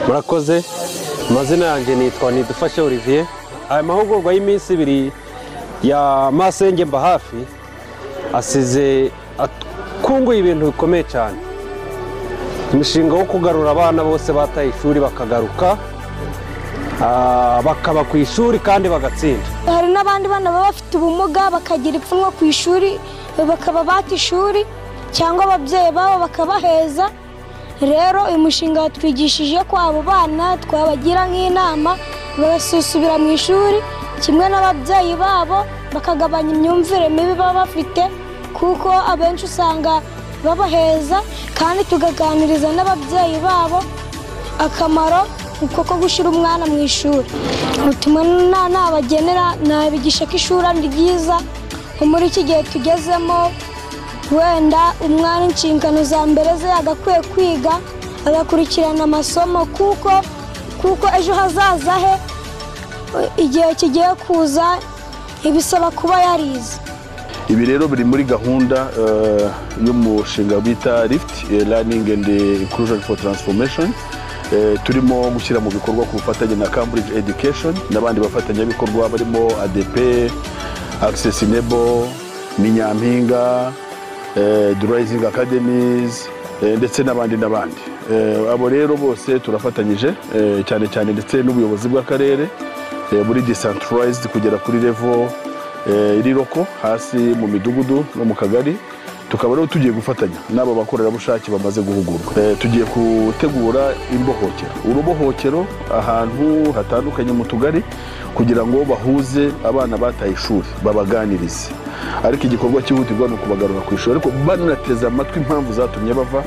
Murakoze. Amazina yanjye nitwa Nidufashe Olivier. Aya mahugurwa y'iminsi 2 ya Masenge mba hafi asize kunguye ibintu bikomeye cyane. Umushinga wo kugarura abana bose bataye ishuri bakagaruka bakaba ku ishuri kandi bagatsinda. Hari n'abandi bana baba bafite ubumuga bakagira ipfunwe ku ishuri bakaba bata ishuri cyangwa ababyeyi babo bakabaheza. Rero uyu mushinga watwigishije ko abo bana twabagira nk'inama bagasubira mu ishuri kimwe n'ababyeyi babo bakagabanya imyumvire mibi baba bafite kuko abenshi usanga babaheza, kandi tugaganiriza n'ababyeyi babo akamaro ko gushyira umwana mu ishuri. Utuma nabagenera nabigisha ko ishuri ari ryiza. Muri iki gihe tugezemo wenda umwana inshingano za mbere ze agakwiye kwiga agakurikirana amasomo kuko ejo hazaza he igihe kigiye kuza ibisaba kuba yarize. Ibi rero biri muri gahunda y'umushinga bita Lift Learning and Inclusion for Transformation. Turimo gushyira mu bikorwa ku bufatanye na Cambridge Education n'abandi bafatanyabikorwa barimo ADP, Accessible, Minyampinga, The Rising Academies ndetse n'abandi. Abo rero bose turafatanyije cyane ndetse n'ubuyobozi bw'akarere muri decentralized kugera kuri level iri loko hasi mu midugudu no mu kagari. Tukaba rero tugiye gufatanya n'abo bakorerabushake bamaze guhugurwa. Tugiye gutegura urubohokero ahantu hatandukanye mu tugari kugira ngo bahuze abana bataye ishuri babaganirize. Ariko igikorwa cyihutirwa no kubagarura ku ishuri, ariko banateza amatwi impamvu zatumye bava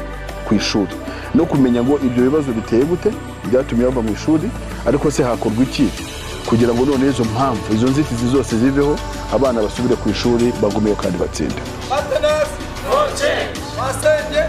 ku ishuri no kumenya ngo ibyo bibazo biteye gute byatumye bava mu ishuri, ariko se hakorwa iki kugira ngo none izo mpamvu izo nzitizi zose ziveho abana basubire ku ishuri bagumeyo kandi batsinde. Masenge